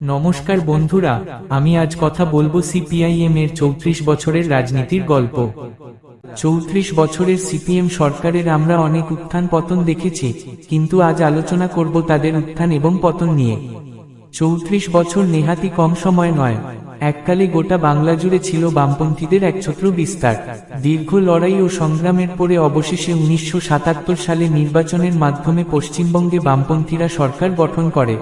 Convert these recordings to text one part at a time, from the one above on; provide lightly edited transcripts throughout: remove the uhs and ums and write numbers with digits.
নমস্কার বন্ধুরা, আমি আজ কথা বলবো সিপিআইএম এর ৩৪ বছরের রাজনীতির গল্প। ৩৪ বছরের সিপিএম সরকারের আমরা অনেক উত্থান পতন দেখেছি, কিন্তু আজ আলোচনা করব তাদের উত্থান এবং পতন নিয়ে। ৩৪ বছর নেহাতি কম সময় নয়। এককালে গোটা বাংলা জুড়ে ছিল বামপন্থীদের একছত্র বিস্তার। দীর্ঘ লড়াই ও সংগ্রামের পরে অবশেষে ১৯৭৭ সালে নির্বাচনের মাধ্যমে পশ্চিমবঙ্গে বামপন্থীরা সরকার গঠন করে।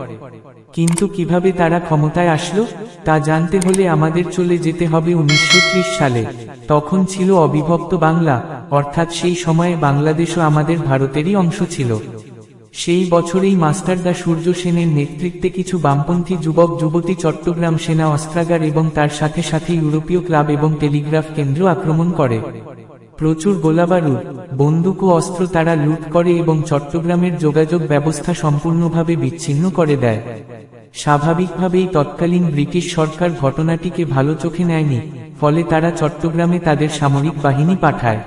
কিন্তু কিভাবে তারা ক্ষমতায় আসলো তা জানতে হলে আমাদের চলে যেতে হবে ১৯৩০ সালে। তখন ছিল অবিভক্ত বাংলা, অর্থাৎ সেই সময়ে বাংলাদেশও আমাদের ভারতেরই অংশ ছিল। সেই বছরেই মাস্টারদা সূর্য সেনের নেতৃত্বে কিছু বামপন্থী যুবক যুবতী চট্টগ্রাম সেনা অস্ত্রাগার এবং তার সাথে সাথে ইউরোপীয় ক্লাব এবং টেলিগ্রাফ কেন্দ্র আক্রমণ করে। প্রচুর গোলাবারুদ, বন্দুক ও অস্ত্র তারা লুট করে এবং চট্টগ্রামের যোগাযোগ ব্যবস্থা সম্পূর্ণভাবে বিচ্ছিন্ন করে দেয়। স্বাভাবিকভাবেই তৎকালীন ব্রিটিশ সরকার ঘটনাটিকে ভালো চোখে নেয়নি, ফলে তারা চট্টগ্রামে তাদের সামরিক বাহিনী পাঠায়।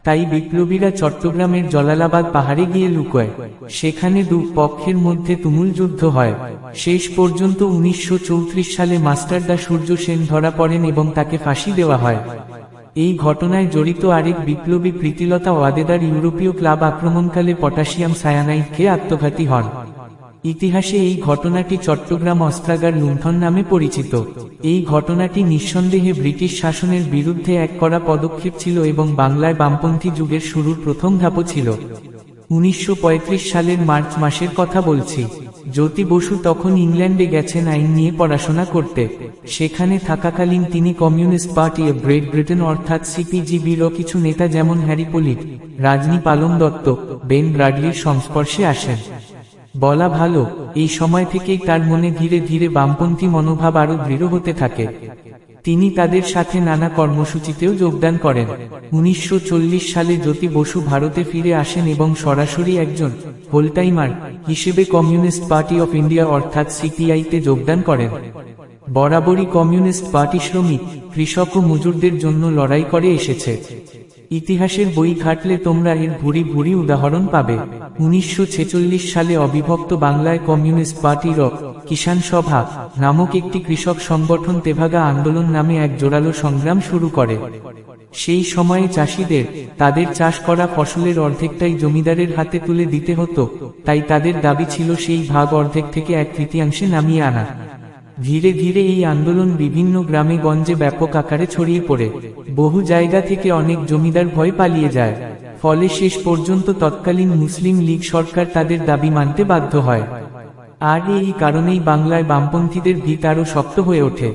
তাই বিপ্লবীরা চট্টগ্রামের জলালাবাদ পাহাড়ে গিয়ে লুকোয়। সেখানে দু পক্ষের মধ্যে তুমুল যুদ্ধ হয়। শেষ পর্যন্ত ১৯৩৪ সালে মাস্টারদা সূর্য সেন ধরা পড়েন এবং তাকে ফাঁসি দেওয়া হয়। এই ঘটনায় জড়িত আরেক বিপ্লবী প্রীতিলতা ওয়াদেদার ইউরোপীয় ক্লাব আক্রমণকালে পটাশিয়াম সায়ানাইড খেয়ে আত্মঘাতী হন। ইতিহাসে এই ঘটনাটি চট্টগ্রাম অস্ত্রাগার লুণ্ঠন নামে পরিচিত। এই ঘটনাটি নিঃসন্দেহে ব্রিটিশ শাসনের বিরুদ্ধে এক কড়া পদক্ষেপ ছিল এবং বাংলায় বামপন্থী যুগের শুরুর প্রথম ধাপও ছিল। ১৯৩৫ সালের মার্চ মাসের কথা বলছি। জ্যোতি বসু তখন ইংল্যান্ডে গেছেন আইন নিয়ে পড়াশোনা করতে। সেখানে থাকাকালীন তিনি communist party of great Britain অর্থাৎ সিপিজিবিরও কিছু নেতা যেমন হ্যারি পলিট, রাজনী পালং দত্ত, বেন ব্রাডলির সংস্পর্শে আসেন। বলা ভালো, এই সময় থেকেই তার মনে ধীরে ধীরে বামপন্থী মনোভাব আরও দৃঢ় হতে থাকে। তিনি তাদের সাথে নানা কর্মসূচিতেও যোগদান করেন। ১৯৪০ সালে জ্যোতি বসু ভারতে ফিরে আসেন এবং সরাসরি একজন হোলটাইমার হিসেবে কমিউনিস্ট পার্টি অফ ইন্ডিয়া অর্থাৎ সিপিআইতে যোগদান করেন। বরাবরই কমিউনিস্ট পার্টি শ্রমিক, কৃষক ও মজুরদের জন্য লড়াই করে এসেছে। ইতিহাসের বই ঘাটলে তোমরা এর ভুরি ভুরি উদাহরণ পাবে। ১৯৪৬ সালে অবিভক্ত বাংলায় কমিউনিস্ট পার্টির কিষাণ সভা নামক একটি কৃষক সংগঠন তেভাগা আন্দোলন নামে এক জোরালো সংগ্রাম শুরু করে। সেই সময়ে চাষিদের তাদের চাষ করা ফসলের অর্ধেকটাই জমিদারের হাতে তুলে দিতে হতো, তাই তাদের দাবি ছিল সেই ভাগ অর্ধেক থেকে ১/৩ নামিয়ে আনা। ধীরে ধীরে এই আন্দোলন বিভিন্ন গ্রামে গঞ্জে ব্যাপক আকারে ছড়িয়ে পড়ে। বহু জায়গা থেকে অনেক জমিদার ভয় পালিয়ে যায়। ফলে শেষ পর্যন্ত তৎকালীন মুসলিম লীগ সরকার তাদের দাবি মানতে বাধ্য হয়। আর এই কারণেই বাংলায় বামপন্থীদের ভিত আরও শক্ত হয়ে ওঠে।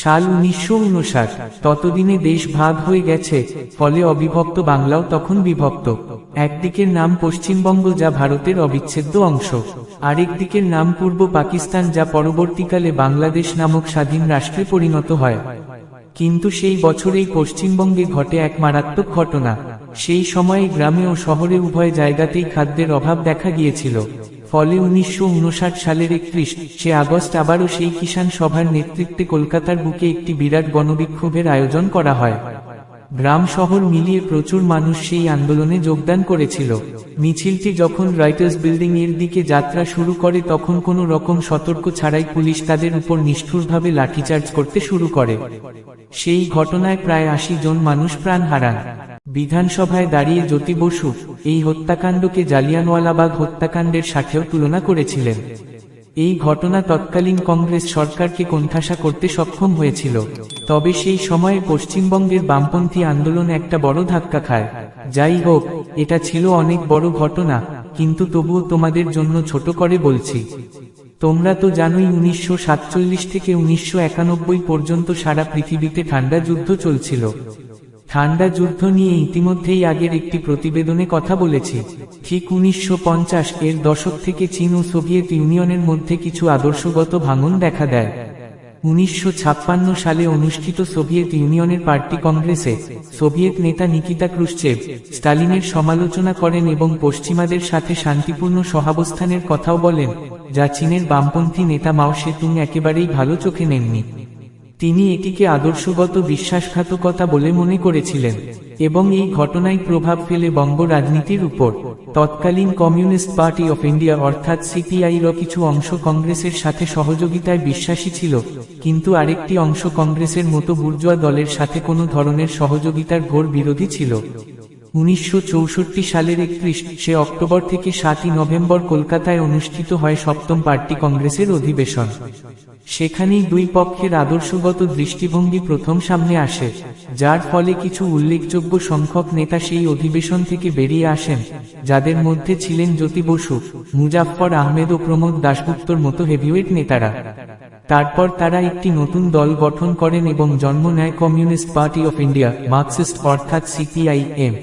সাল ১৯৫৯, ততদিনে দেশ ভাগ হয়ে গেছে, ফলে অবিভক্ত বাংলাও তখন বিভক্ত। একদিকের নাম পশ্চিমবঙ্গ, যা ভারতের অবিচ্ছেদ্য অংশ, আরেক দিকের নাম পূর্ব পাকিস্তান, যা পরবর্তীকালে বাংলাদেশ নামক স্বাধীন রাষ্ট্রে পরিণত হয়। কিন্তু সেই বছরেই পশ্চিমবঙ্গে ঘটে এক মারাত্মক ঘটনা। সেই সময়ে গ্রামে ও শহরে উভয় জায়গাতেই খাদ্যের অভাব দেখা গিয়েছিল। ফলে ১৯৫৯ সালের ৩১শে আগস্ট আবারও সেই কিষাণ সভার নেতৃত্বে কলকাতার বুকে একটি বিরাট গণবিক্ষোভের আয়োজন করা হয়। গ্রাম শহর মিলিয়ে প্রচুর মানুষ সেই আন্দোলনে যোগদান করেছিল। মিছিলটি যখন রাইটার্স বিল্ডিং এর দিকে যাত্রা শুরু করে, তখন কোনো রকম সতর্ক ছাড়াই পুলিশ তাদের উপর নিষ্ঠুরভাবে লাঠিচার্জ করতে শুরু করে। সেই ঘটনায় প্রায় ৮০ জন মানুষ প্রাণ হারান। বিধানসভায় দাঁড়িয়ে জ্যোতি বসু এই হত্যাকাণ্ডকে জালিয়ানওয়ালাবাগ হত্যাকাণ্ডের সাথেও তুলনা করেছিলেন। এই ঘটনা তৎকালীন কংগ্রেস সরকারকে কোণঠাসা করতে সক্ষম হয়েছিল। তবে সেই সময়ে পশ্চিমবঙ্গের বামপন্থী আন্দোলন একটা বড় ধাক্কা খায়। যাই হোক, এটা ছিল অনেক বড় ঘটনা, কিন্তু তবুও তোমাদের জন্য ছোট করে বলছি। তোমরা তো জানোই ১৯৪৭ থেকে ১৯৯১ পর্যন্ত সারা পৃথিবীতে ঠান্ডা যুদ্ধ চলছিল। ঠান্ডা যুদ্ধ নিয়ে ইতিমধ্যেই আগের একটি প্রতিবেদনে কথা বলেছি। ঠিক ১৯৫০ এর দশক থেকে চীন ও সোভিয়েত ইউনিয়নের মধ্যে কিছু আদর্শগত ভাঙন দেখা দেয়। ১৯৫৬ সালে অনুষ্ঠিত সোভিয়েত ইউনিয়নের পার্টি কংগ্রেসে সোভিয়েত নেতা নিকিতা ক্রুশ্চেভ স্টালিনের সমালোচনা করেন এবং পশ্চিমাদের সাথে শান্তিপূর্ণ সহাবস্থানের কথাও বলেন, যা চীনের বামপন্থী নেতা মাও সে তুং একেবারেই ভালো চোখে নেননি। তিনি এটিকে আদর্শগত বিশ্বাসঘাতকতা বলে মনে করেছিলেন এবং এই ঘটনায় প্রভাব ফেলে বঙ্গ রাজনীতির উপর। তৎকালীন কমিউনিস্ট পার্টি অফ ইন্ডিয়া অর্থাৎ সিপিআইর কিছু অংশ কংগ্রেসের সাথে সহযোগিতায় বিশ্বাসী ছিল, কিন্তু আরেকটি অংশ কংগ্রেসের মতো বুর্জোয়া দলের সাথে কোনো ধরনের সহযোগিতার ঘোর বিরোধী ছিল। 1964 সালের 31শে অক্টোবর থেকে 7ই নভেম্বর কলকাতায় অনুষ্ঠিত হয় সপ্তম পার্টি কংগ্রেসের অধিবেশন। সেখানেই দুই পক্ষের আদর্শগত দৃষ্টিভঙ্গি প্রথম সামনে আসে, যার ফলে কিছু উল্লেখযোগ্য সংখ্যক নেতা সেই অধিবেশন থেকে বেরিয়ে আসেন, যাদের মধ্যে ছিলেন জ্যোতি বসু, মুজাফফর আহমেদ ও প্রমোদ দাশগুপ্তর মতো হেভিওয়েট নেতারা। তারপর তারা একটি নতুন দল গঠন করেন এবং জন্ম নেয় communist party of India, Marxist অর্থাৎ সিপিআইএম।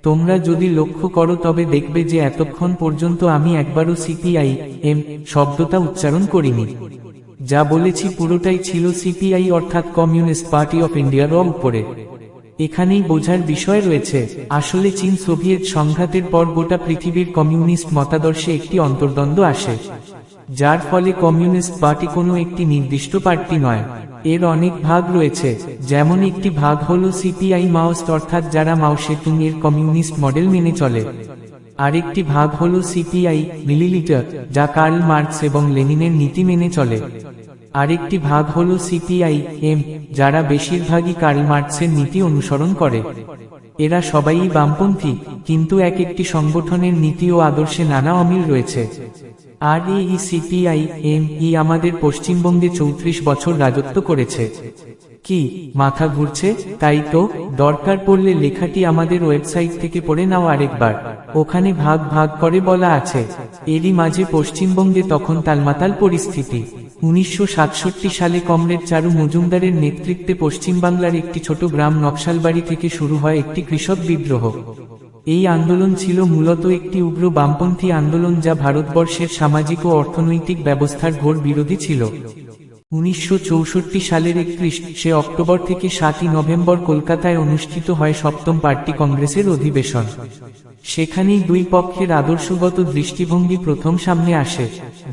তোমরা যদি লক্ষ্য করো তবে দেখবে যে এতক্ষণ পর্যন্ত আমি একবারও সিপিআইএম শব্দটা উচ্চারণ করিনি। যা বলেছি পুরোটাই ছিল সিপিআই অর্থাৎ কমিউনিস্ট পার্টি অফ ইন্ডিয়ার উপরে। এখানেই বোঝার বিষয় রয়েছে, আসলে চীন সোভিয়েত সংঘাতের পর গোটা পৃথিবীর কমিউনিস্ট মতাদর্শে একটি অন্তর্দ্বন্দ্ব আসে, যার ফলে কমিউনিস্ট পার্টি কোনো একটি নির্দিষ্ট পার্টি নয়, এর অনেক ভাগ রয়েছে। যেমন একটি ভাগ হলো সিপিআই মাওয়িস্ট অর্থাৎ যারা মাও সেতুং এর কমিউনিস্ট মডেল মেনে চলে। আরেকটি ভাগ হলো সিপিআই মিলিলিটার, যা কার্ল মার্কস এবং লেনিনের নীতি মেনে চলে। আরেকটি ভাগ হলো সিপিআইএম, যারা বেশিরভাগই কার্ল মার্কসের নীতি অনুসরণ করে। এরা সবাই বামপন্থী, কিন্তু এক একটি সংগঠনের নীতি ও আদর্শে নানা অমিল রয়েছে। আর এই সিপিআইএম আমাদের পশ্চিমবঙ্গে 34 বছর রাজত্ব করেছে। কি মাথা ঘুরছে? তাই তো, দরকার পড়লে লেখাটি আমাদের ওয়েবসাইট থেকে পড়ে নাও আরেকবার, ওখানে ভাগ ভাগ করে বলা আছে। এরই মাঝে পশ্চিমবঙ্গে তখন তালমাতাল পরিস্থিতি। 1967 সালে কমরেড চারু মজুমদারের নেতৃত্বে পশ্চিমবাংলার একটি ছোট গ্রাম নকশালবাড়ি থেকে শুরু হয় একটি কৃষক বিদ্রোহ। এই আন্দোলন ছিল মূলত একটি উগ্র বামপন্থী আন্দোলন, যা ভারতবর্ষের সামাজিক ও অর্থনৈতিক ব্যবস্থার ঘোর বিরোধী ছিল। 1964 সালের 31শে অক্টোবর থেকে 7ই নভেম্বর কলকাতায় অনুষ্ঠিত হয় সপ্তম পার্টি কংগ্রেসের অধিবেশন। সেখানেই দুই পক্ষের আদর্শগত দৃষ্টিভঙ্গি প্রথম সামনে আসে,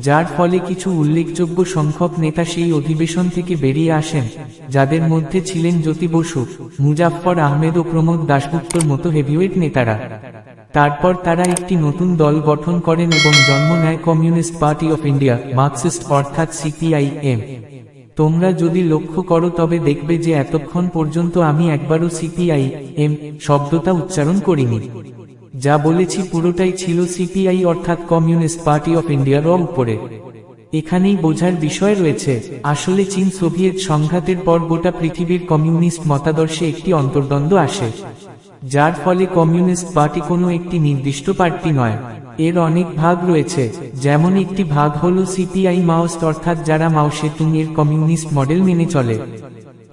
যার ফলে কিছু উল্লেখযোগ্য সংখ্যক নেতা সেই অধিবেশন থেকে বেরিয়ে আসেন, যাদের মধ্যে ছিলেন জ্যোতি বসু, মুজাফফর আহমেদ ও প্রমোদ দাশগুপ্তর মতো হেভিওয়েট নেতারা। তারপর তারা একটি নতুন দল গঠন করেন এবং জন্ম নেয় communist party of India, Marxist অর্থাৎ সিপিআইএম। তোমরা যদি লক্ষ্য করো তবে দেখবে যে এতক্ষণ পর্যন্ত আমি একবারও সিপিআইএম শব্দটা উচ্চারণ করিনি। যা বলেছি পুরোটাই ছিল সিপিআই অর্থাৎ কমিউনিস্ট পার্টি অফ ইন্ডিয়ার উপরে। এখানেই বোঝার বিষয় রয়েছে, আসলে চীন সোভিয়েত সংঘাতের পর গোটা পৃথিবীর কমিউনিস্ট মতাদর্শে একটি অন্তর্দ্বন্দ্ব আসে, যার ফলে কমিউনিস্ট পার্টি কোনো একটি নির্দিষ্ট পার্টি নয়, এর অনেক ভাগ রয়েছে। যেমন একটি ভাগ হলো সিপিআই মাওয়িস্ট অর্থাৎ যারা মাও সেতুং এর কমিউনিস্ট মডেল মেনে চলে।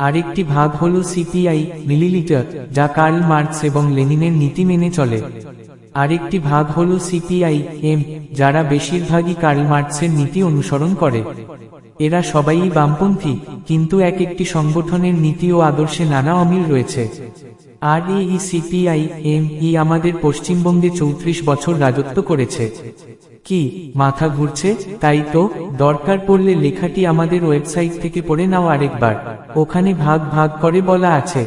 আরেকটি ভাগ হলো সিপিআই মিলিলিটার, যা কার্ল মার্কস এবং লেনিনের নীতি মেনে চলে। আরেকটি ভাগ হলো সিপিআইএম, যারা বেশিরভাগই কার্ল মার্কসের নীতি অনুসরণ করে। এরা সবাই বামপন্থী, কিন্তু এক একটি সংগঠনের নীতি ও আদর্শে নানা অমিল রয়েছে। আর এই সিপিআইএম আমাদের পশ্চিমবঙ্গে 34 বছর রাজত্ব করেছে। কি মাথা ঘুরছে? তাই তো, দরকার পড়লে লেখাটি আমাদের ওয়েবসাইট থেকে পড়ে নাও আরেকবার, ওখানে ভাগ ভাগ করে বলা আছে।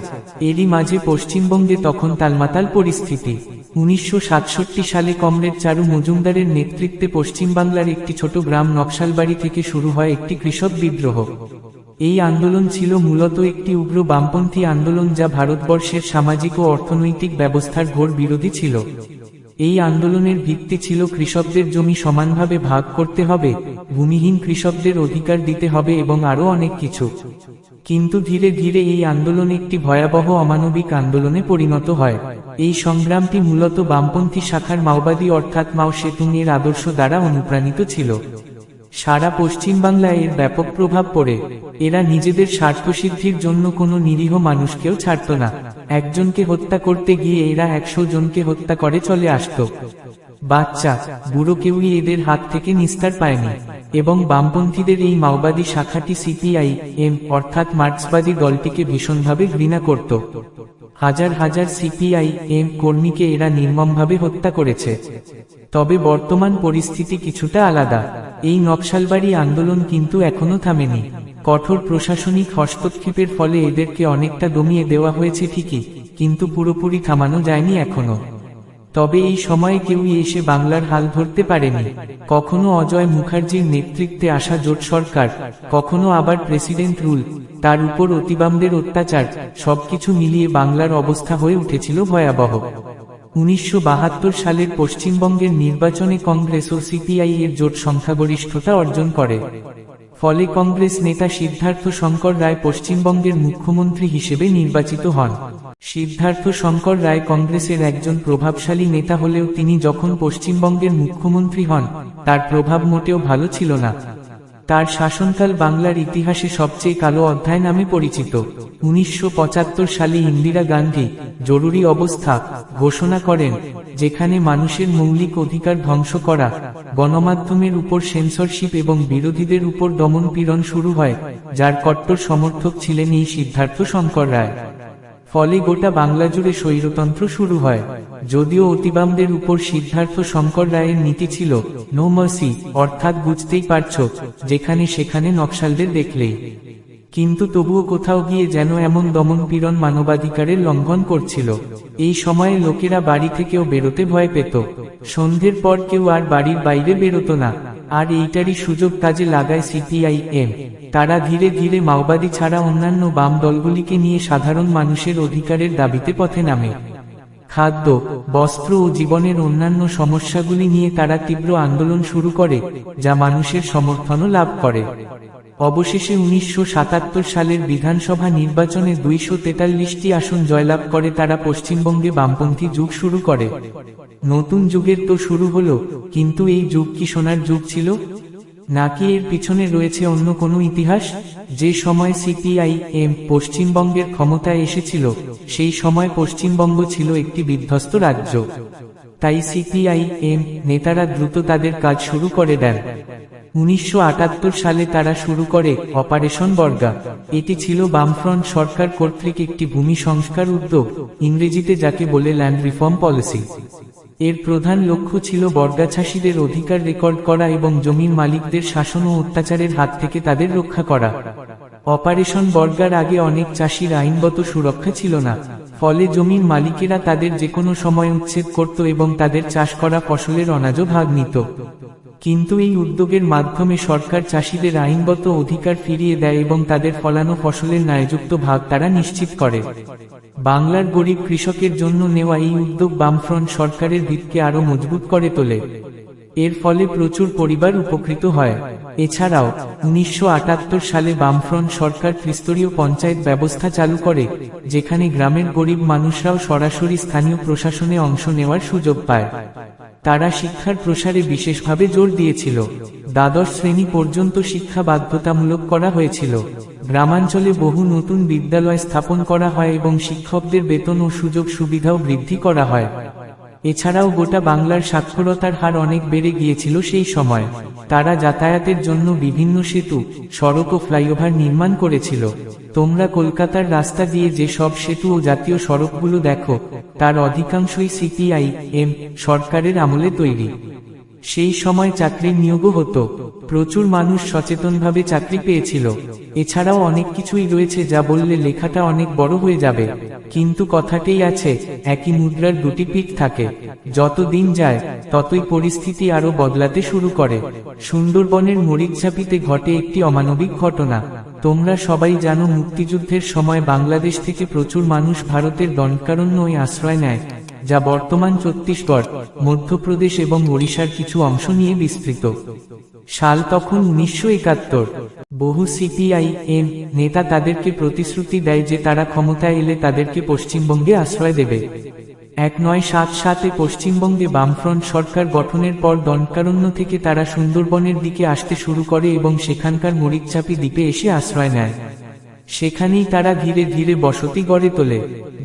এরই মাঝে পশ্চিমবঙ্গে তখন তালমাতাল পরিস্থিতি। 1967 সালে কমরেড চারু মজুমদারের নেতৃত্বে পশ্চিমবাংলার একটি ছোট গ্রাম নকশালবাড়ি থেকে শুরু হয় একটি কৃষক বিদ্রোহ। এই আন্দোলন ছিল মূলত একটি উগ্র বামপন্থী আন্দোলন, যা ভারতবর্ষের সামাজিক ও অর্থনৈতিক ব্যবস্থার ঘোর বিরোধী ছিল। এই আন্দোলনের ভিত্তি ছিল কৃষকদের জমি সমানভাবে ভাগ করতে হবে, ভূমিহীন কৃষকদের অধিকার দিতে হবে এবং আরও অনেক কিছু। কিন্তু ধীরে ধীরে এই আন্দোলন একটি ভয়াবহ অমানবিক আন্দোলনে পরিণত হয়। এই সংগ্রামটি মূলত বামপন্থী শাখার মাওবাদী অর্থাৎ মাও সেতুং এর আদর্শ দ্বারা অনুপ্রাণিত ছিল। সারা পশ্চিমবাংলায় এর ব্যাপক প্রভাব পড়ে। এরা নিজেদের স্বার্থসিদ্ধির জন্য কোনো নিরীহ মানুষকেও ছাড়ত না। একজনকে হত্যা করতে গিয়ে এরা 100 জনকে হত্যা করে চলে আসত। বাচ্চা বুড়ো কেউই এদের হাত থেকে নিস্তার পায়নি। এবং বামপন্থীদের এই মাওবাদী শাখাটি সিপিআইএম অর্থাৎ মার্ক্সবাদী দলটিকে ভীষণভাবে ঘৃণা করত। হাজার হাজার সিপিআইএম কর্মীকে এরা নির্মমভাবে হত্যা করেছে। তবে বর্তমান পরিস্থিতি কিছুটা আলাদা। এই নকশালবাড়ি আন্দোলন কিন্তু এখনো থামেনি। কঠোর প্রশাসনিক হস্তক্ষেপের ফলে এদেরকে অনেকটা দমিয়ে দেওয়া হয়েছে ঠিকই, কিন্তু পুরোপুরি থামানো যায়নি এখনো। তবে এই সময়ে কেউই এসে বাংলার হাল ধরতে পারেনি। কখনো অজয় মুখার্জির নেতৃত্বে আসা জোট সরকার, কখনো আবার প্রেসিডেন্ট রুল, তার উপর অতিবামদের অত্যাচার, সবকিছু মিলিয়ে বাংলার অবস্থা হয়ে উঠেছিল ভয়াবহ। 1972 সালের পশ্চিমবঙ্গের নির্বাচনে কংগ্রেস ও সিপিআই এর জোট সংখ্যাগরিষ্ঠতা অর্জন করে। ফলে কংগ্রেস নেতা সিদ্ধার্থ শঙ্কর রায় পশ্চিমবঙ্গের মুখ্যমন্ত্রী হিসেবে নির্বাচিত হন। সিদ্ধার্থ শঙ্কর রায় কংগ্রেসের একজন প্রভাবশালী নেতা হলেও তিনি যখন পশ্চিমবঙ্গের মুখ্যমন্ত্রী হন, তার প্রভাব মোটেও ভালো ছিল না। তার শাসনকাল বাংলার ইতিহাসে সবচেয়ে কালো অধ্যায় নামে পরিচিত। 1975 সালে ইন্দিরা গান্ধী জরুরি অবস্থা ঘোষণা করেন, যেখানে মানুষের মৌলিক অধিকার ধ্বংস করা, গণমাধ্যমের উপর সেন্সরশিপ এবং বিরোধীদের উপর দমনপীড়ন শুরু হয়, যার কট্টর সমর্থক ছিলেন এই সিদ্ধার্থ শঙ্কর রায়। ফলে গোটা বাংলা জুড়ে স্বৈরতন্ত্র শুরু হয়। যদিও অতিবামদের উপর সিদ্ধার্থ শঙ্কর রায়ের নীতি ছিল নো মার্সি, অর্থাৎ বুঝতেই পারছ, যেখানে সেখানে নকশালদের দেখলেই। কিন্তু তবুও কোথাও গিয়ে যেন এমন দমনপীড়ন মানবাধিকারের লঙ্ঘন করছিল। এই সময়ে লোকেরা বাড়ি থেকেও বেরোতে ভয় পেত। সন্ধ্যের পর কেউ আর বাড়ির বাইরে বেরোত না। আর এইটারই সুযোগ কাজে লাগায় সিপিআইএম। তারা ধীরে ধীরে মাওবাদী ছাড়া অন্যান্য বাম দলগুলিকে নিয়ে সাধারণ মানুষের অধিকারের দাবিতে পথে নামে। খাদ্য, বস্ত্র ও জীবনের অন্যান্য সমস্যাগুলি নিয়ে তারা তীব্র আন্দোলন শুরু করে, যা মানুষের সমর্থনও লাভ করে। অবশেষে 1977 সালের বিধানসভা নির্বাচনে 243টি আসন জয়লাভ করে তারা পশ্চিমবঙ্গে বামপন্থী যুগ শুরু করে। নতুন যুগের তো শুরু হলো, কিন্তু এই যুগ কি সোনার যুগ ছিল, নাকি এর পিছনে রয়েছে অন্য কোনো ইতিহাস? যে সময় সিপিআইএম পশ্চিমবঙ্গের ক্ষমতায় এসেছিল, সেই সময় পশ্চিমবঙ্গ ছিল একটি বিধ্বস্ত রাজ্য। তাই সিপিআইএম নেতারা দ্রুত তাদের কাজ শুরু করে দেন। 1978 সালে তারা শুরু করে অপারেশন বর্গা। এটি ছিল বামফ্রন্ট সরকার কর্তৃক একটি ভূমি সংস্কার উদ্যোগ, ইংরেজিতে যাকে বলে ল্যান্ড রিফর্ম পলিসি। এর প্রধান লক্ষ্য ছিল বর্গাচাষীদের অধিকার রেকর্ড করা এবং জমির মালিকদের শাসন ও অত্যাচারের হাত থেকে তাদের রক্ষা করা। অপারেশন বর্গার আগে অনেক চাষির আইনগত সুরক্ষা ছিল না, ফলে জমির মালিকেরা তাদের যেকোনো সময় উচ্ছেদ করত এবং তাদের চাষ করা ফসলের অনাজ ভাগ নিত। কিন্তু এই উদ্যোগের মাধ্যমে সরকার চাষীদের আইনগত অধিকার ফিরিয়ে দেয় এবং তাদের ফলানো ফসলের ন্যায়যুক্ত ভাগ তারা নিশ্চিত করে। বাংলার গরিব কৃষকের জন্য নেওয়া এই উদ্যোগ বামফ্রন্ট সরকারের ভিতকে আরো মজবুত করে তোলে। এর ফলে প্রচুর পরিবার উপকৃত হয়। এছাড়াও 1978 সালে বামফ্রন্ট সরকার ত্রিস্তরীয় পঞ্চায়েত ব্যবস্থা চালু করে, যেখানে গ্রামের গরিব মানুষরাও সরাসরি স্থানীয় প্রশাসনে অংশ নেওয়ার সুযোগ পায়। তারা শিক্ষার প্রসারে বিশেষভাবে জোর দিয়েছিল। দ্বাদশ শ্রেণী পর্যন্ত শিক্ষা বাধ্যতামূলক করা হয়েছিল। গ্রামাঞ্চলে বহু নতুন বিদ্যালয় স্থাপন করা হয় এবং শিক্ষকদের বেতন ও সুযোগ সুবিধাও বৃদ্ধি করা হয়। এছাড়াও গোটা বাংলার সাক্ষরতার হার অনেক বেড়ে গিয়েছিল সেই সময়। তারা যাতায়াতের জন্য বিভিন্ন সেতু, সড়ক ও ফ্লাইওভার নির্মাণ করেছিল। তোমরা কলকাতার রাস্তা দিয়ে যে সব সেতু ও জাতীয় সড়কগুলো দেখো, তার অধিকাংশই সিপিআইএম সরকারের আমলে তৈরি। সেই সময় চাকরির নিয়োগও হতো। প্রচুর মানুষ সচেতনভাবে চাকরি পেয়েছিল। এছাড়াও অনেক কিছুই রয়েছে যা বললে লেখাটা অনেক বড় হয়ে যাবে, কিন্তু কথাতেই আছে, একই মুদ্রার দুটি পিঠ থাকে। যত দিন যায় ততই পরিস্থিতি আরো বদলাতে শুরু করে। সুন্দরবনের মরিচঝাপিতে ঘটে একটি অমানবিক ঘটনা। তোমরা সবাই জানো, মুক্তিযুদ্ধের সময় বাংলাদেশ থেকে প্রচুর মানুষ ভারতের দণ্ডকারণ্যে আশ্রয় নেয়, যা বর্তমান ছত্তিশগড়, মধ্যপ্রদেশ এবং ওড়িশার কিছু অংশ নিয়ে বিস্তৃত। সাল তখন 1971। বহু সিপিআইএম নেতা তাদেরকে প্রতিশ্রুতি দেয় যে তারা ক্ষমতায় এলে তাদেরকে পশ্চিমবঙ্গে আশ্রয় দেবে। 1977-এ পশ্চিমবঙ্গে বামফ্রন্ট সরকার গঠনের পর দণ্ডকারণ্য থেকে তারা সুন্দরবনের দিকে আসতে শুরু করে এবং সেখানকার মরিচঝাপি দ্বীপে এসে আশ্রয় নেয়। সেখানেই তারা ধীরে ধীরে বসতি গড়ে তোলে।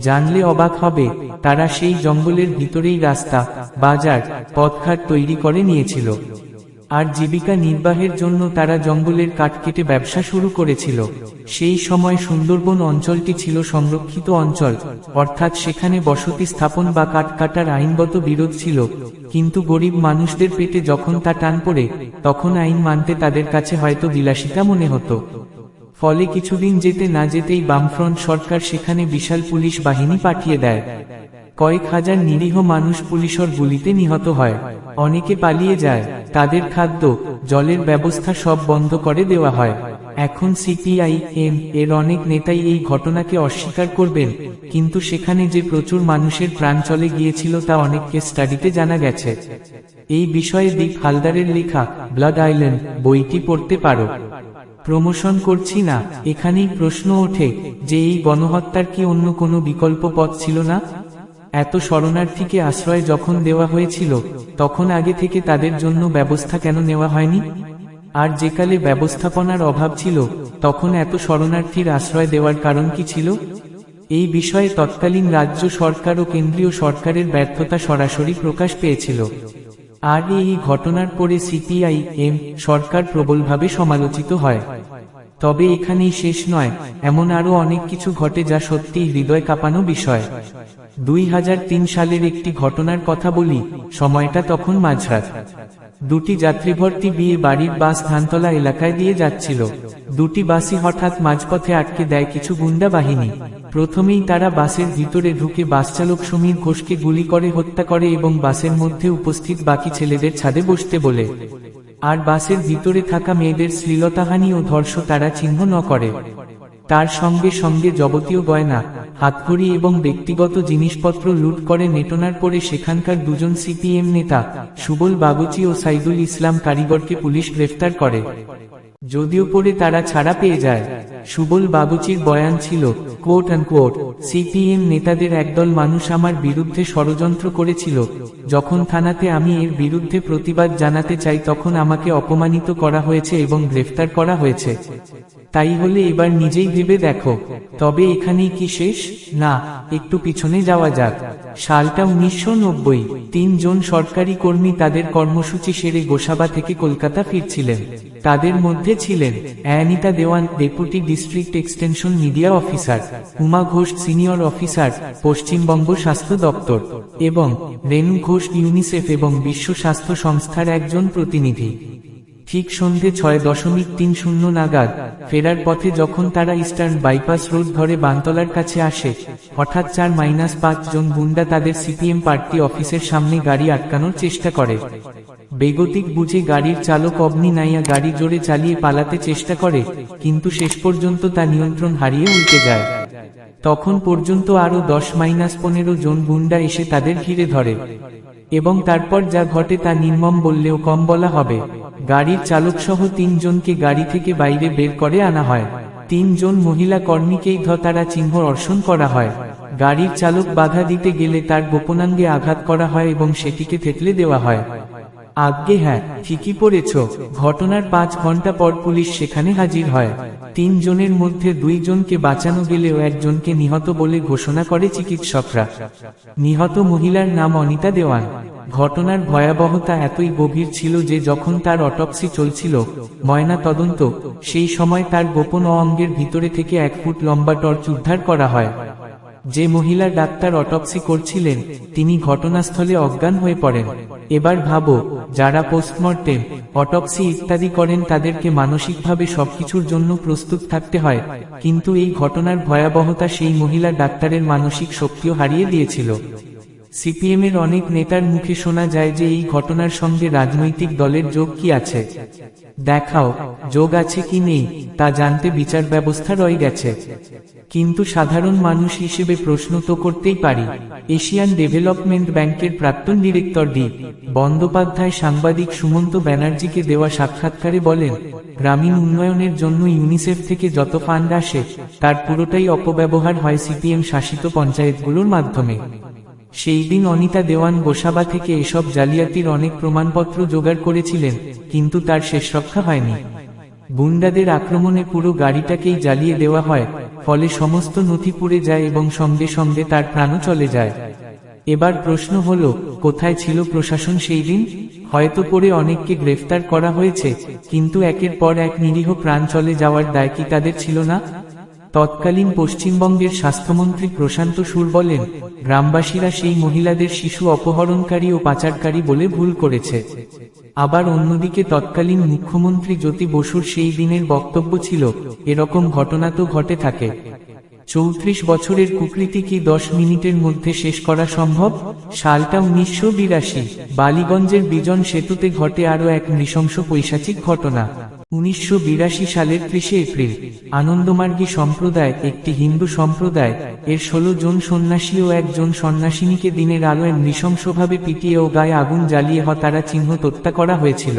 জানলে অবাক হবে, তারা সেই জঙ্গলের ভিতরেই রাস্তা, বাজার, পথঘাট তৈরি করে নিয়েছিল। আর জীবিকা নির্বাহের জন্য তারা জঙ্গলের কাঠ কেটে ব্যবসা শুরু করেছিল। সেই সময় সুন্দরবন অঞ্চলটি ছিল সংরক্ষিত অঞ্চল, অর্থাৎ সেখানে বসতি স্থাপন বা কাঠ কাটার আইনগত বিরোধ ছিল, কিন্তু গরিব মানুষদের পেটে যখন তা টান পড়ে, তখন আইন মানতে তাদের কাছে হয়তো বিলাসিতা মনে হতো। ফলে কিছুদিন যেতে না যেতেই বামফ্রন্ট সরকার সেখানে বিশাল পুলিশ বাহিনী পাঠিয়ে দেয়। কয়েক হাজার নিরীহ মানুষ পুলিশের গুলিতে নিহত হয়, অনেকে পালিয়ে যায়, তাদের খাদ্য, জলের ব্যবস্থা সব বন্ধ করে দেওয়া হয়। এখন সিপিআইএম এর অনেক নেতাই এই ঘটনাকে অস্বীকার করবেন, কিন্তু সেখানে যে প্রচুর মানুষের প্রাণ চলে গিয়েছিল তা অনেক কেস স্টাডিতে জানা গেছে। এই বিষয়ে দীপ হালদারের লেখা ব্লাড আইল্যান্ড বইটি পড়তে পারো। প্রমোশন করছি না, এখানেই প্রশ্ন ওঠে যে এই গণহত্যার কি অন্য কোনো বিকল্প পথ ছিল না? এত শরণার্থীকে আশ্রয় যখন দেওয়া হয়েছিল, তখন আগে থেকে তাদের জন্য ব্যবস্থা কেন নেওয়া হয়নি? আর যেকালে ব্যবস্থাপনার অভাব ছিল, তখন এত শরণার্থীর আশ্রয় দেওয়ার কারণ কি ছিল? এই বিষয়ে তৎকালীন রাজ্য সরকার ও কেন্দ্রীয় সরকারের ব্যর্থতা সরাসরি প্রকাশ পেয়েছিল। আর এই ঘটনার পরে সিপিআইএম সরকার প্রবলভাবে সমালোচিত হয়। তবে এখানেই শেষ নয়, এমন আরো অনেক কিছু ঘটে যা সত্যিই হৃদয় কাঁপানো বিষয়। 2003 সালের একটি ঘটনার কথা বলি। সময়টা তখন মাঝরাত। দুটি যাত্রীভর্তি বিয়ে বাড়ির বাস ধানতলা এলাকায় দিয়ে যাচ্ছিল। দুটি বাসই হঠাৎ মাঝপথে আটকে দেয় কিছু গুন্ডা বাহিনী। প্রথমেই তারা বাসের ভিতরে ঢুকে বাসচালক সমীর ঘোষকে গুলি করে হত্যা করে এবং বাসের মধ্যে উপস্থিত বাকি ছেলেদের ছাদে বসতে বলে। আর বাসের ভিতরে থাকা মেয়েদের শ্লীলতাহানি ও ধর্ষণ তারা চিহ্ন ন করে। তার সঙ্গে সঙ্গে যাবতীয় গয়না, হাতঘড়ি এবং ব্যক্তিগত জিনিসপত্র লুট করে নেটনার পরে সেখানকার দুজন সিপিএম নেতা সুবল বাগুচি ও সাইদুল ইসলাম কারিগরকে পুলিশ গ্রেফতার করে। যদিও পরে তারা ছাড়া পেয়ে যায়। সুবল বাগুচির বয়ান ছিল, কোট আনকোট, সিপিএম নেতাদের একদল মানুষ আমার বিরুদ্ধে ষড়যন্ত্র করেছিল। যখন থানাতে আমি এর বিরুদ্ধে প্রতিবাদ জানাতে চাই তখন আমাকে অপমানিত করা হয়েছে এবং গ্রেফতার করা হয়েছে। তাই হলে এবার নিজেই ভেবে দেখো। তবে এখানেই কি শেষ? না, একটু পিছনে যাওয়া যাক। সালটা 1990। 3 জন সরকারি কর্মী তাদের কর্মসূচি সেরে গোসাবা থেকে কলকাতা ফিরছিলেন। তাদের মধ্যে ছিলেন Anita Dewan, deputy district extension media officer, Uma Ghosh, senior officer, Paschimbanga স্বাস্থ্য দপ্তর, এবং রেণু ঘোষ, ইউনিসেফ এবং বিশ্ব স্বাস্থ্য সংস্থার একজন প্রতিনিধি। ঠিক সন্ধে 6:30 নাগাদ ফেরার পথে যখন তারা ইস্টার্ন বাইপাস রোড ধরে বানতলার কাছে আসে, হঠাৎ 4-5 জন গুন্ডা তাদের সিপিএম পার্টি অফিসের সামনে গাড়ি আটকানোর চেষ্টা করে। বেগতিক বুঝে গাড়ির চালক অবনি নাইয়া গাড়ি জোরে চালিয়ে পালাতে চেষ্টা করে, কিন্তু শেষ পর্যন্ত তা নিয়ন্ত্রণ হারিয়ে উল্টে যায়। তখন পর্যন্ত আরো 10-15 জন গুন্ডা এসে তাদের ঘিরে ধরে এবং তারপর যা ঘটে তা নির্মম বললেও কম বলা হবে। গাড়ির চালক সহ 3 জনকে গাড়ি থেকে বাইরে বের করে আনা হয়। 3 জন মহিলা কর্মীকেই তারা চিহ্ন অর্ষণ করা হয়। গাড়ির চালক বাধা দিতে গেলে তার গোপনাঙ্গে আঘাত করা হয় এবং সেটিকে থেতলে দেওয়া হয়। আজ্ঞে হ্যাঁ, ঠিকই পড়েছ। ঘটনার 5 ঘন্টা পর পুলিশ সেখানে হাজির হয়। 3 জনের মধ্যে 2 জনকে বাঁচানো গেলেও 1 জনকে নিহত বলে ঘোষণা করে চিকিৎসকরা। নিহত মহিলার নাম অনিতা দেওয়ান। ঘটনার ভয়াবহতা এতই গভীর ছিল যে যখন তার অটপসি চলছিল, ময়না তদন্ত, সেই সময় তার গোপন অঙ্গের ভিতরে থেকে 1 ফুট লম্বা টর্চ উদ্ধার করা হয়। যে মহিলা ডাক্তার অটপসি করছিলেন, তিনি ঘটনাস্থলে অজ্ঞান হয়ে পড়েন। এবার ভাবো, যারা পোস্টমর্টেম, অটপসি ইত্যাদি করেন তাদেরকে মানসিকভাবে সবকিছুর জন্য প্রস্তুত থাকতে হয়, কিন্তু এই ঘটনার ভয়াবহতা সেই মহিলা ডাক্তারের মানসিক শক্তিও হারিয়ে দিয়েছিল। সিপিএমের অনেক নেতার মুখে শোনা যায় যে এই ঘটনার সঙ্গে রাজনৈতিক দলের যোগ কি আছে। দেখাও, যোগ আছে কি নেই তা জানতে বিচার ব্যবস্থা রয়ে গেছে। কিন্তু সাধারণ মানুষ হিসেবে প্রশ্ন তো করতেই পারি। এশিয়ান ডেভেলপমেন্ট ব্যাংকের প্রাক্তন ডিরেক্টর ডি বন্দ্যোপাধ্যায় সাংবাদিক সুমন্ত ব্যানার্জিকে দেওয়া সাক্ষাৎকারে বলেন, গ্রামীণ উন্নয়নের জন্য ইউনিসেফ থেকে যত ফান্ড আসে তার পুরোটাই অপব্যবহার হয় সিপিএম শাসিত পঞ্চায়েতগুলোর মাধ্যমে। সেই দিন অনিতা দেওয়ান গোসাবা থেকে এসব জালিয়াতির অনেক প্রমাণপত্র জোগাড় করেছিলেন, কিন্তু তার শেষ রক্ষা হয়নি। গুন্ডাদের আক্রমণে পুরো গাড়িটাকেই জ্বালিয়ে দেওয়া হয়, ফলে সমস্ত নথি পুড়ে যায় এবং সঙ্গে সঙ্গে তার প্রাণও চলে যায়। এবার প্রশ্ন হলো, কোথায় ছিল প্রশাসন সেই দিন? হয়তো পরে অনেককে গ্রেফতার করা হয়েছে, কিন্তু একের পর এক নিরীহ প্রাণ চলে যাওয়ার দায় কি তাদের ছিল না? তৎকালীন পশ্চিমবঙ্গের স্বাস্থ্যমন্ত্রী প্রশান্ত সুর বলেন, গ্রামবাসীরা সেই মহিলাদের শিশু অপহরণকারী ও পাচারকারী বলে ভুল করেছে। আবার অন্যদিকে তৎকালীন মুখ্যমন্ত্রী জ্যোতি বসুর সেই দিনের বক্তব্য ছিল, এরকম ঘটনা তো ঘটে থাকে। 34 বছরের কুকৃতি কি 10 মিনিটের মধ্যে শেষ করা সম্ভব? সালটা 1982। বালিগঞ্জের বিজন সেতুতে ঘটে আরও এক নৃশংস পৈশাচিক ঘটনা। 1982 সালের 30 এপ্রিল আনন্দমার্গী সম্প্রদায়, একটি হিন্দু সম্প্রদায়, এর 16 জন সন্ন্যাসী ও একজন সন্ন্যাসিনীকে দিনের আলোয় নৃশংসভাবে পিটিয়ে ও গায়ে আগুন জ্বালিয়ে হত্যার চিহ্ন হত্যা করা হয়েছিল।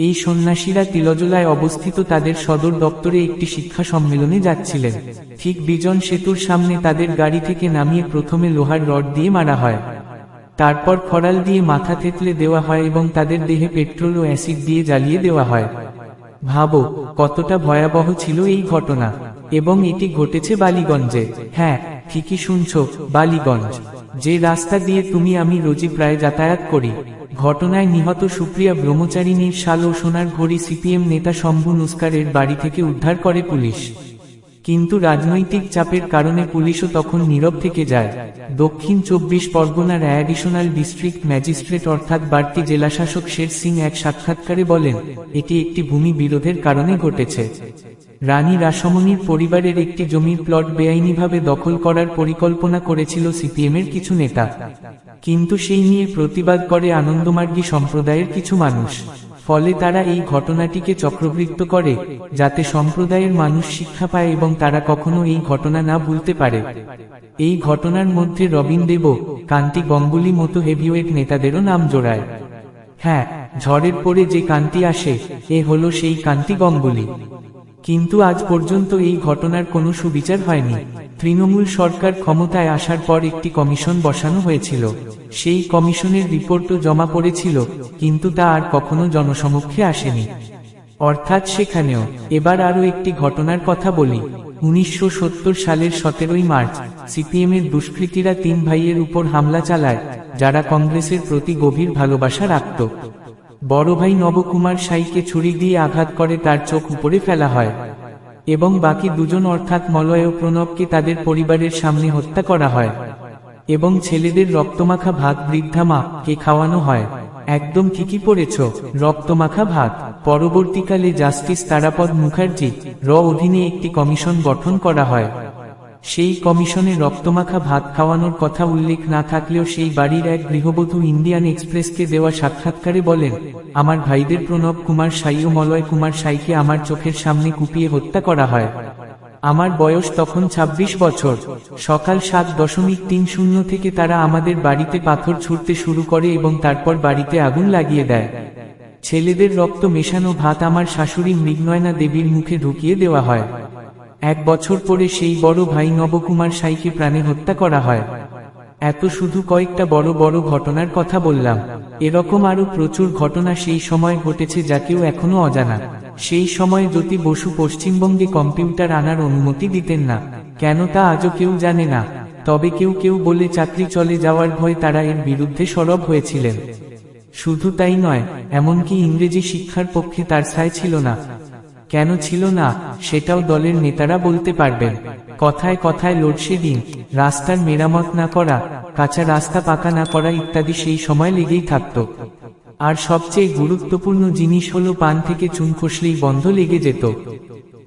এই সন্ন্যাসীরা তিলজলায় অবস্থিত তাদের সদর দপ্তরে একটি শিক্ষা সম্মেলনে যাচ্ছিলেন। ঠিক বিজন সেতুর সামনে তাদের গাড়ি থেকে নামিয়ে প্রথমে লোহার রড দিয়ে মারা হয়, তারপর খড়াল দিয়ে মাথা থেতলে দেওয়া হয় এবং তাদের দেহে পেট্রোল ও অ্যাসিড দিয়ে জ্বালিয়ে দেওয়া হয়। ভাবো কতটা ভয়াবহ ছিল এই ঘটনা। এবং এটি ঘটেছে বালিগঞ্জে। হ্যাঁ, ঠিকই শুনছো, বালিগঞ্জ, যে রাস্তা দিয়ে তুমি আমি রোজই প্রায় যাতায়াত করি। ঘটনায় নিহত সুপ্রিয়া ব্রহ্মচারিণীর শাল ও সোনার ঘড়ি সিপিএম নেতা শম্ভু নুস্কারের বাড়ি থেকে উদ্ধার করে পুলিশ। কিন্তু রাজনৈতিক চাপের কারণে পুলিশও তখন নীরব থেকে যায়। দক্ষিণ 24 পরগনার অ্যাডিশনাল ডিস্ট্রিক্ট ম্যাজিস্ট্রেট অর্থাৎ বাড়তি জেলাশাসক শের সিং এক সাক্ষাৎকারে বলেন, এটি একটি ভূমি বিরোধের কারণে ঘটেছে। রানী রাসমণির পরিবারের একটি জমির প্লট বেআইনিভাবে দখল করার পরিকল্পনা করেছিল সিপিএমের কিছু নেতা, কিন্তু সেই নিয়ে প্রতিবাদ করে আনন্দমার্গী সম্প্রদায়ের কিছু মানুষ। ফলে তারা এই ঘটনাটিকে চক্রবৃত্ত করে, যাতে সম্প্রদায়ের মানুষ শিক্ষা পায় এবং তারা কখনো এই ঘটনা না ভুলতে পারে। এই ঘটনার মধ্যে রবিন দেব, কান্তি গঙ্গুলি মতো হেভিওয়েট নেতাদেরও নাম জড়ায়। হ্যাঁ, ঝড়ের পরে যে কান্তি আসে, এ হলো সেই কান্তি গঙ্গুলি। কিন্তু আজ পর্যন্ত এই ঘটনার কোনো সুবিচার হয়নি। তৃণমূল সরকার ক্ষমতায় আসার পর একটি কমিশন বসানো হয়েছিল। সেই কমিশনের রিপোর্টও জমা পড়েছিল, কিন্তু তা আর কখনো জনসমক্ষে আসেনি। অর্থাৎ সেখানেও। এবার আরও একটি ঘটনার কথা বলি। 1970 সালের 17 মার্চ সিপিএমের দুষ্কৃতীরা 3 ভাইয়ের উপর হামলা চালায়, যারা কংগ্রেসের প্রতি গভীর ভালোবাসা রাখত। বড় ভাই নবকুমার সাইকে ছুরি দিয়ে আঘাত করে তার চোখ উপরে ফেলা হয়, এবং বাকি দুজন অর্থাৎ মলয় ও প্রণবকে তাদের পরিবারের সামনে হত্যা করা হয়, এবং ছেলেদের রক্তমাখা ভাত বৃদ্ধা মা কে খাওয়ানো হয়। একদম ঠিকই পড়েছ, রক্তমাখা ভাত। পরবর্তীকালে জাস্টিস তারাপদ মুখার্জি অধীনে একটি কমিশন গঠন করা হয়। সেই কমিশনে রক্তমাখা ভাত খাওয়ানোর কথা উল্লেখ না থাকলেও সেই বাড়ির এক গৃহবধূ ইন্ডিয়ান এক্সপ্রেসকে দেওয়া সাক্ষাৎকারে বলেন, আমার ভাইদের প্রণব কুমার সাই ও মলয় কুমার সাইকে আমার চোখের সামনে কুপিয়ে হত্যা করা হয়। আমার বয়স তখন 26 বছর। সকাল 7:30 থেকে তারা আমাদের বাড়িতে পাথর ছুঁড়তে শুরু করে এবং তারপর বাড়িতে আগুন লাগিয়ে দেয়। ছেলেদের রক্ত মেশানো ভাত আমার শাশুড়ি মৃগনয়না দেবীর মুখে ঢুকিয়ে দেওয়া হয়। 1 বছর পরে সেই বড় ভাই নবকুমার সাইকে প্রাণে হত্যা করা হয়। এত শুধু কয়েকটা বড় বড় ঘটনার কথা বললাম। এরকম আরো প্রচুর ঘটনা সেই সময় ঘটেছে যা কেউ এখনো অজানা। সেই সময় জ্যোতি বসু পশ্চিমবঙ্গে কম্পিউটার আনার অনুমতি দিতেন না, কেন তা আজও কেউ জানে না। তবে কেউ কেউ বলে চাকরি চলে যাওয়ার ভয়ে তারা এর বিরুদ্ধে সরব হয়েছিলেন। শুধু তাই নয়, এমনকি ইংরেজি শিক্ষার পক্ষে তার সায় ছিল না। কেন ছিল না, সেটাও দলের নেতারা বলতে পারবেন। কথায় কথায় লোডশেডিং, রাস্তার মেরামত না করা, কাঁচা রাস্তা পাকা না করা ইত্যাদি সেই সময় লেগেই থাকত। আর সবচেয়ে গুরুত্বপূর্ণ জিনিস হলো পান থেকে চুন খসলেই বন্ধ লেগে যেত।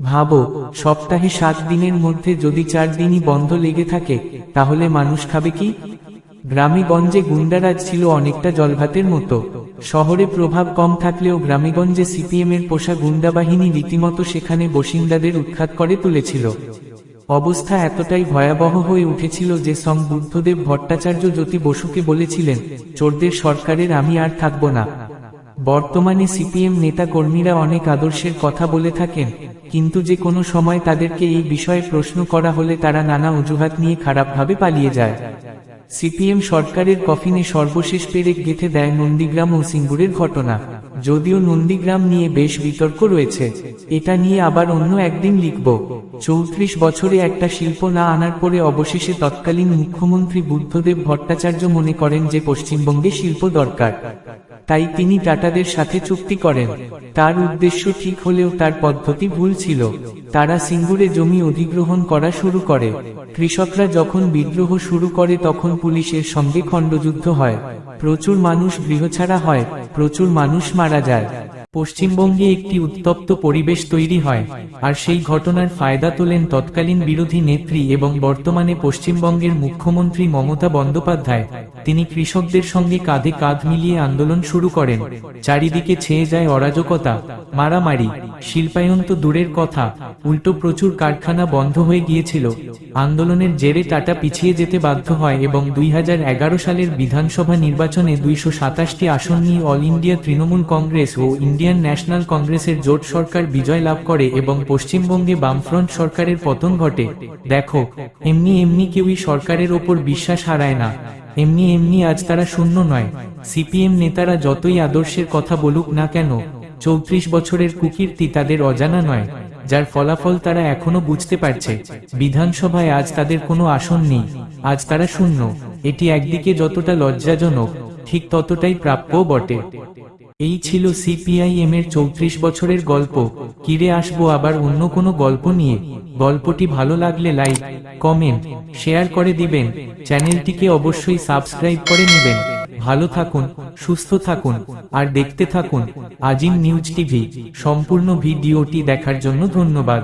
ভাবো, সপ্তাহে 7 দিনের মধ্যে যদি 4 দিনই বন্ধ লেগে থাকে, তাহলে মানুষ খাবে কি? গ্রামে গঞ্জে গুন্ডারাজ ছিল অনেকটা জলভাতের মতো। শহরে প্রভাব কম থাকলেও গ্রামেগঞ্জে সিপিএমের পোষা গুন্ডাবাহিনী রীতিমতো সেখানে বাসিন্দাদের উৎখাত করে তুলেছিল। অবস্থা এতটাই ভয়াবহ হয়ে উঠেছিল যে বুদ্ধদেব ভট্টাচার্য জ্যোতি বসুকে বলেছিলেন, চোরদের সরকারের আমি আর থাকব না। বর্তমানে সিপিএম নেতা কর্মীরা অনেক আদর্শের কথা বলে থাকেন, কিন্তু যে কোনো সময় তাদেরকে এই বিষয়ে প্রশ্ন করা হলে তারা নানা অজুহাত নিয়ে খারাপভাবে পালিয়ে যায়। সিপিএম সরকারের কফিনে সর্বশেষ পেরেক গেঁথে দেয় নন্দীগ্রাম ও সিঙ্গুরের ঘটনা। যদিও নন্দীগ্রাম নিয়ে বেশ বিতর্ক রয়েছে, এটা নিয়ে আবার অন্য একদিন লিখব। 34 বছরে একটা শিল্প না আনার পরে অবশেষে তৎকালীন মুখ্যমন্ত্রী বুদ্ধদেব ভট্টাচার্য মনে করেন যে পশ্চিমবঙ্গে শিল্প দরকার। তাই তিনি টাটাদের সাথে চুক্তি করেন। তার উদ্দেশ্য ঠিক হলেও তার পদ্ধতি ভুল ছিল। তারা সিঙ্গুরে জমি অধিগ্রহণ করা শুরু করে। কৃষকরা যখন বিদ্রোহ শুরু করে তখন পুলিশের সঙ্গে খণ্ডযুদ্ধ হয়। প্রচুর মানুষ গৃহছাড়া হয়, প্রচুর মানুষ মারা যায়। পশ্চিমবঙ্গে একটি উত্তপ্ত পরিবেশ তৈরি হয়, আর সেই ঘটনার ফায়দা তোলেন তৎকালীন বিরোধী নেত্রী এবং বর্তমানে পশ্চিমবঙ্গের মুখ্যমন্ত্রী মমতা বন্দ্যোপাধ্যায়। তিনি কৃষকদের সঙ্গে কাঁধে কাঁধ মিলিয়ে আন্দোলন শুরু করেন। চারিদিকে ছেয়ে যায় অরাজকতা, মারামারি, শিল্পায়ন তো দূরের কথা, উল্টো প্রচুর কারখানা বন্ধ হয়ে গিয়েছিল। আন্দোলনের জেরে টাটা পিছিয়ে যেতে বাধ্য হয় এবং 2011 সালের বিধানসভা নির্বাচনে 227টি আসন নিয়ে অল ইন্ডিয়া তৃণমূল কংগ্রেস ও ইন্ডিয়ান ন্যাশনাল কংগ্রেসের জোট সরকার বিজয় লাভ করে এবং পশ্চিমবঙ্গে বামফ্রন্ট সরকারের পতন ঘটে। দেখো, এমনি কেউই সরকারের ওপর বিশ্বাস হারায় না। এমনি আজ তারা শূন্য নয়। সিপিএম নেতারা যতই আদর্শের কথা বলুক না কেন, 34 বছরের কুকীর্তি তাদের অজানা নয়, যার ফলাফল তারা এখনো বুঝতে পারছে। বিধানসভায় আজ তাদের কোনো আসন নেই, আজ তারা শূন্য। এটি একদিকে যতটা লজ্জাজনক, ঠিক ততটাই প্রাপ্যও বটে। এই ছিল সিপিআইএম এর 34 বছরের গল্প। কিরে আসবো আবার অন্য কোনো গল্প নিয়ে। গল্পটি ভালো লাগলে লাইক, কমেন্ট, শেয়ার করে দিবেন। চ্যানেলটিকে অবশ্যই সাবস্ক্রাইব করে নেবেন। ভালো থাকুন, সুস্থ থাকুন, আর দেখতে থাকুন আজিম নিউজ টিভি। সম্পূর্ণ ভিডিওটি দেখার জন্য ধন্যবাদ।